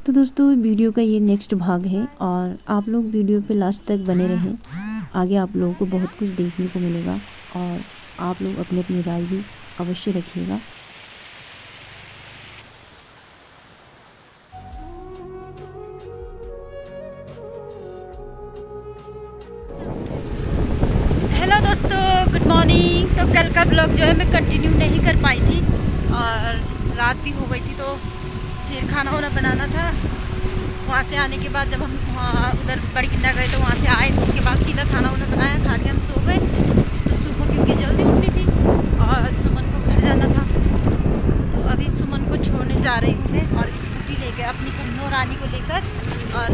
तो दोस्तों वीडियो का ये नेक्स्ट भाग है और आप लोग वीडियो पे लास्ट तक बने रहें। आगे आप लोगों को बहुत कुछ देखने को मिलेगा और आप लोग अपनी अपनी राय भी अवश्य रखिएगा। हेलो दोस्तों, गुड मॉर्निंग। तो कल का ब्लॉग जो है मैं कंटिन्यू नहीं कर पाई थी और रात भी हो गई थी, तो फिर खाना वाना बनाना था। वहाँ से आने के बाद जब हम वहाँ उधर बड़ी किंडा गए तो वहाँ से आए, तो उसके बाद सीधा खाना वाना बनाया, खा के हम सो गए। तो सुबह क्योंकि जल्दी उठी थी और सुमन को घर जाना था, तो अभी सुमन को छोड़ने जा रही हूँ मैं और स्कूटी लेकर अपनी कन्नो रानी को लेकर। और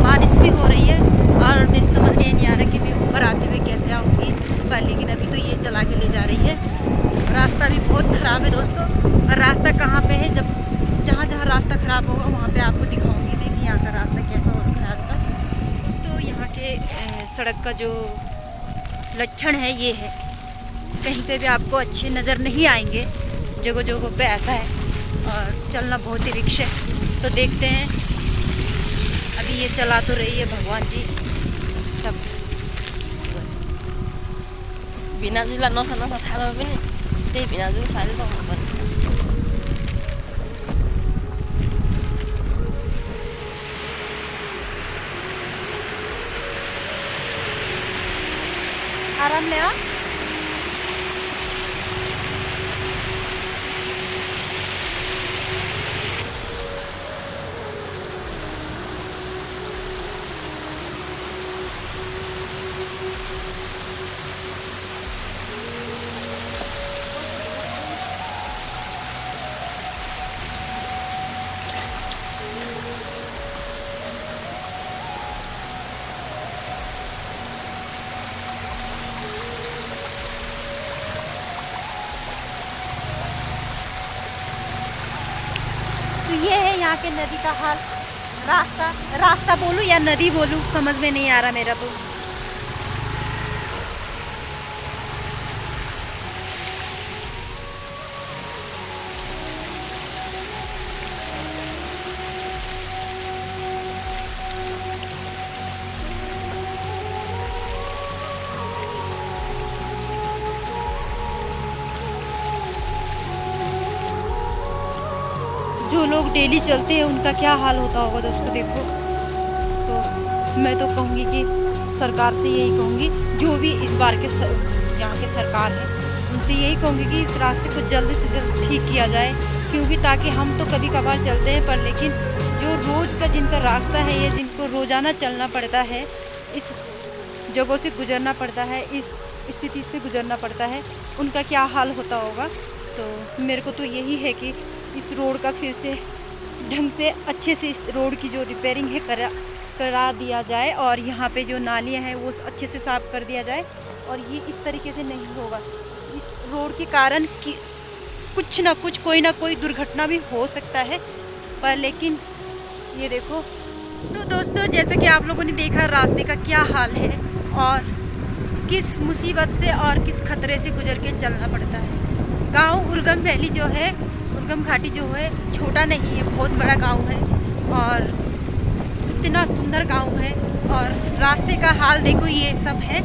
बारिश भी हो रही है और मेरी समझ में नहीं आ रहा कि मैं ऊपर आते हुए कैसे आऊँगी, पर लेकिन अभी तो ये चला के ले जा रही है। रास्ता भी बहुत ख़राब है दोस्तों, और रास्ता कहाँ पे है, जब जहाँ जहाँ रास्ता ख़राब होगा वहाँ पे आपको दिखाऊंगी मैं कि यहाँ का रास्ता कैसा हो रखा है आजकल। दोस्तों यहाँ के सड़क का जो लक्षण है ये है, कहीं पे भी आपको अच्छे नज़र नहीं आएंगे, जगह जगह पे ऐसा है और चलना बहुत ही रिक्शा है। तो देखते हैं, अभी ये चला तो रही है भगवान जी सब। बिना जुला नसा नसा थाहा भए पनि त्यही बिना जुल साह्रै त हुनुपर्ने। आराम में आ। तो ये है यहाँ के नदी का हाल। रास्ता बोलूँ या नदी बोलूँ समझ में नहीं आ रहा मेरा तो। जो लोग डेली चलते हैं उनका क्या हाल होता होगा दोस्तों, देखो। तो मैं तो कहूँगी कि सरकार से यही कहूँगी, जो भी इस बार के यहाँ के सरकार है उनसे यही कहूँगी कि इस रास्ते को जल्द से जल्द ठीक किया जाए, क्योंकि ताकि हम तो कभी कभार चलते हैं, पर लेकिन जो रोज़ का जिनका रास्ता है, ये जिनको रोज़ाना चलना पड़ता है, इस जगहों से गुजरना पड़ता है, इस स्थिति से गुजरना पड़ता है, उनका क्या हाल होता होगा। तो मेरे को तो यही है कि इस रोड का फिर से ढंग से अच्छे से इस रोड की जो रिपेयरिंग है करा दिया जाए, और यहाँ पे जो नालियाँ हैं वो अच्छे से साफ़ कर दिया जाए। और ये इस तरीके से नहीं होगा, इस रोड के कारण कि कुछ ना कुछ कोई ना कोई दुर्घटना भी हो सकता है, पर लेकिन ये देखो। तो दोस्तों जैसे कि आप लोगों ने देखा रास्ते का क्या हाल है और किस मुसीबत से और किस खतरे से गुजर के चलना पड़ता है। गांव उर्गम वैली जो है, उर्गम घाटी जो है, छोटा नहीं है, बहुत बड़ा गांव है और इतना सुंदर गांव है। और रास्ते का हाल देखो, ये सब है।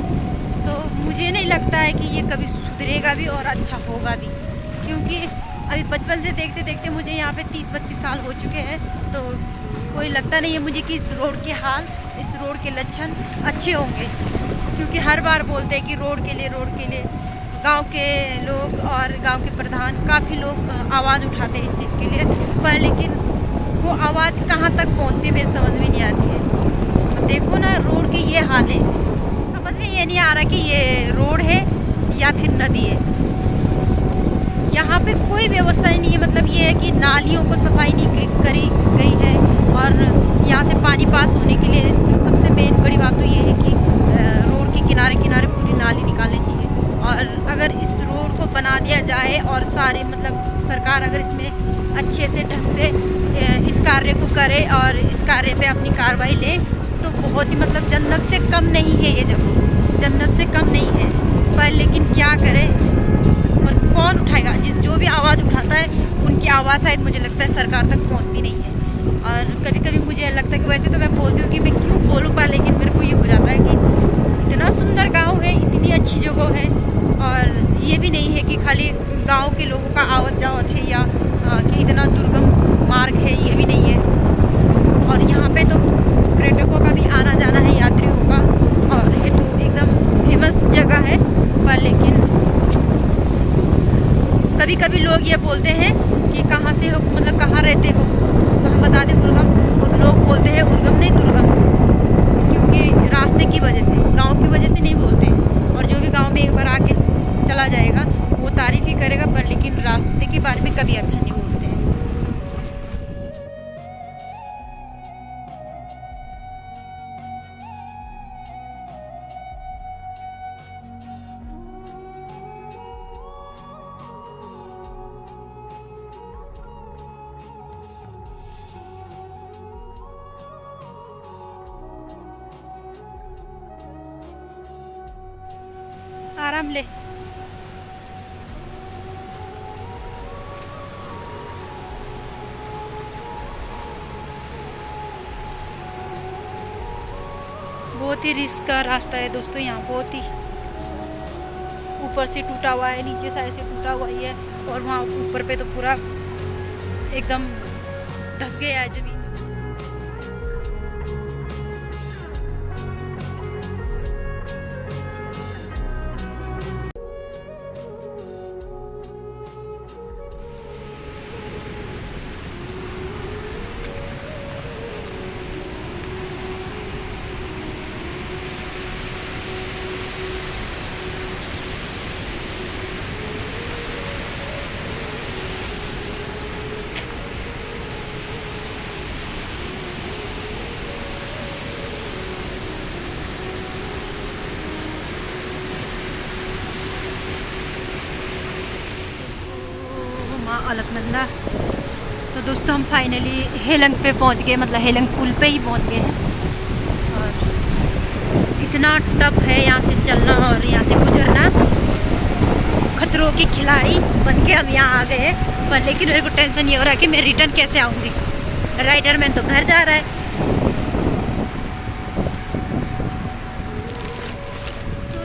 तो मुझे नहीं लगता है कि ये कभी सुधरेगा भी और अच्छा होगा भी, क्योंकि अभी बचपन से देखते देखते मुझे यहाँ पे 30-32 साल हो चुके हैं, तो कोई लगता नहीं है मुझे कि इस रोड के हाल, इस रोड के लक्षण अच्छे होंगे। क्योंकि हर बार बोलते हैं कि रोड के लिए गांव के लोग और गांव के प्रधान काफ़ी लोग आवाज़ उठाते हैं इस चीज़ के लिए, पर लेकिन वो आवाज़ कहाँ तक पहुँचती है मेरे समझ में नहीं आती है। अब देखो ना, रोड के ये हाल है, समझ में ये नहीं आ रहा कि ये रोड है या फिर नदी है। यहाँ पे कोई व्यवस्था ही नहीं है, मतलब ये है कि नालियों को सफाई नहीं करी गई है, और यहाँ से पानी पास होने के लिए सबसे मेन बड़ी बात तो ये है कि रोड के किनारे किनारे पूरी नाली निकालनी चाहिए। और अगर इस रोड को बना दिया जाए और सारे मतलब सरकार अगर इसमें अच्छे से ढंग से इस कार्य को करे और इस कार्य पे अपनी कार्रवाई ले, तो बहुत ही मतलब जन्नत से कम नहीं है ये जगह, जन्नत से कम नहीं है। पर लेकिन क्या करें, और कौन उठाएगा? जो भी आवाज़ उठाता है उनकी आवाज़ शायद मुझे लगता है सरकार तक पहुंचती नहीं है। और कभी कभी मुझे लगता है कि वैसे तो मैं बोलती हूँ कि मैं क्यों बोलूँ पर, लेकिन मेरे को ये हो जाता है कि इतना सुंदर गांव है, इतनी अच्छी जगह है, और ये भी नहीं है कि खाली गांव के लोगों का आवत जावत है या कि इतना दुर्गम मार्ग है, ये भी नहीं है। और यहाँ पे तो पर्यटकों का भी आना जाना है, यात्रियों का, और ये तो एकदम फेमस जगह है। पर लेकिन कभी कभी लोग ये बोलते हैं कि कहाँ से हो, मतलब कहाँ रहते हो, तो हम बता दें दुर्गम, और लोग बोलते हैं उर्गम नहीं दुर्गम, क्योंकि रास्ते की वजह से, गांव की वजह से नहीं बोलते हैं। और जो भी गांव में एक बार आके चला जाएगा वो तारीफ़ ही करेगा, पर लेकिन रास्ते के बारे में कभी अच्छा नहीं बोलते हैं। आराम ले। बहुत ही रिस्क का रास्ता है दोस्तों, यहाँ बहुत ही ऊपर से टूटा हुआ है, नीचे साइड से टूटा हुआ ही है, और वहाँ ऊपर पे तो पूरा एकदम धंस गया है जमीन। माँ अलकनंदा। तो दोस्तों हम फाइनली हेलंग पे पहुंच गए, मतलब हेलंग पुल पे ही पहुंच गए हैं। और इतना टफ है यहाँ से चलना और यहाँ से गुजरना, खतरों के खिलाड़ी बन के हम यहाँ आ गए। पर लेकिन मेरे को टेंशन ये हो रहा है कि मैं रिटर्न कैसे आऊँगी, राइडर मैन तो घर जा रहा है।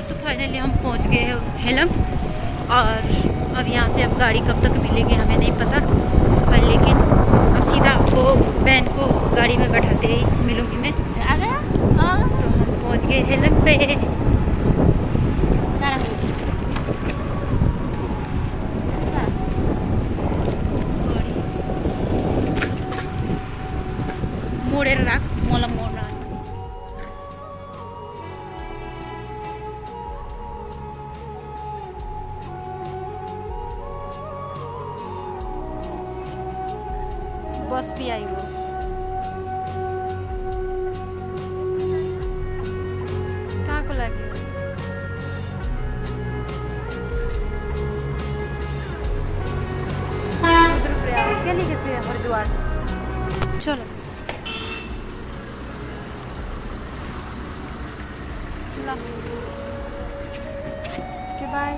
तो फाइनली हम पहुँच गए हैं हेलंग, और अब यहाँ से अब गाड़ी कब तक मिलेगी हमें नहीं पता, पर लेकिन अब सीधा वो बहन को गाड़ी में बैठाते ही मिलूँगी मैं। आ गया? तो हम पहुँच गए हेलंग पे। मोड़े राख मोला मोड़ रहा। बस भी आई वो। कहाँ को लगी? रुद्रप्रयाग के लिए कैसे हरिद्वार। चलो चला के बाय।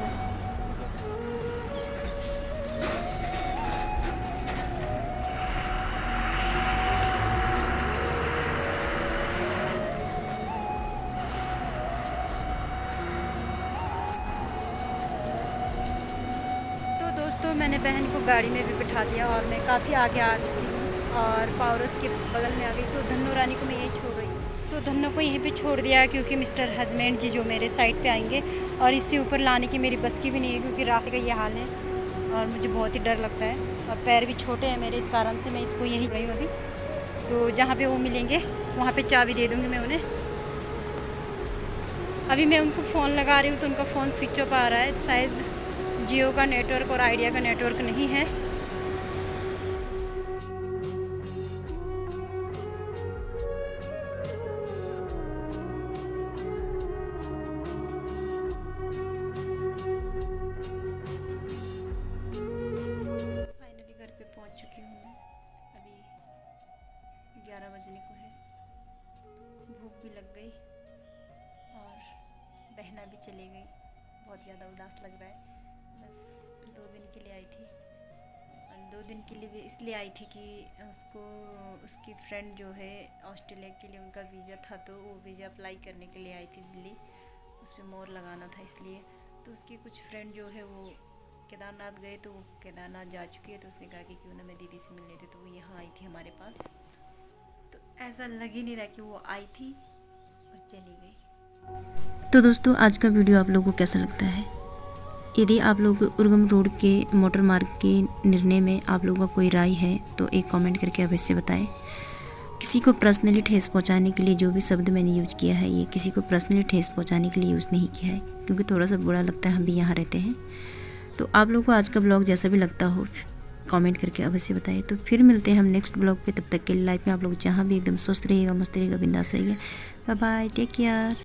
बस दोस्तों मैंने बहन को गाड़ी में भी बिठा दिया और मैं काफ़ी आगे आ चुकी हूँ और पावरस के बगल में आ गई। तो धन्नो रानी को मैं यहीं छोड़ रही हूँ। तो धन्नो को यहीं पे छोड़ दिया क्योंकि मिस्टर हस्बैंड जी जो मेरे साइड पे आएंगे, और इससे ऊपर लाने की मेरी बस की भी नहीं है क्योंकि रास्ते का ये हाल है और मुझे बहुत ही डर लगता है और पैर भी छोटे हैं मेरे, इस कारण से मैं इसको यहीं रही हूँ अभी। तो जहाँ पर वो मिलेंगे वहाँ पर चाबी दे दूँगी मैं उन्हें। अभी मैं उनको फ़ोन लगा रही हूँ तो उनका फ़ोन स्विच ऑफ आ रहा है, शायद जियो का नेटवर्क और आइडिया का नेटवर्क नहीं है। फाइनली घर पे पहुंच चुकी हूँ मैं। अभी 11 बजने को है, भूख भी लग गई और बहना भी चली गई। दिन के लिए भी इसलिए आई थी कि उसको उसकी फ्रेंड जो है ऑस्ट्रेलिया के लिए उनका वीज़ा था, तो वो वीज़ा अप्लाई करने के लिए आई थी दिल्ली। उस पर मोहर लगाना था इसलिए। तो उसकी कुछ फ्रेंड जो है वो केदारनाथ गए, तो वो केदारनाथ जा चुकी है। तो उसने कहा कि क्यों ना मैं दीदी से मिल लेते, तो वो यहाँ आई थी हमारे पास। तो ऐसा लग ही नहीं रहा कि वो आई थी और चली गई। तो दोस्तों आज का वीडियो आप लोगों को कैसा लगता है? यदि आप लोग उर्गम रोड के मोटर मार्ग के निर्णय में आप लोगों का कोई राय है तो एक कमेंट करके अवश्य बताएं। किसी को पर्सनली ठेस पहुंचाने के लिए जो भी शब्द मैंने यूज किया है, ये किसी को पर्सनली ठेस पहुंचाने के लिए यूज़ नहीं किया है, क्योंकि थोड़ा सा बुरा लगता है, हम भी यहाँ रहते हैं। तो आप लोगों को आज का ब्लॉग जैसा भी लगता हो कमेंट करके अवश्य बताइए। तो फिर मिलते हैं हम नेक्स्ट ब्लॉग पे। तब तक के लिए लाइफ में आप लोग जहाँ भी एकदम स्वस्थ रहिएगा, मस्त रहिएगा, बिंदास रहिएगा। Bye bye, take care.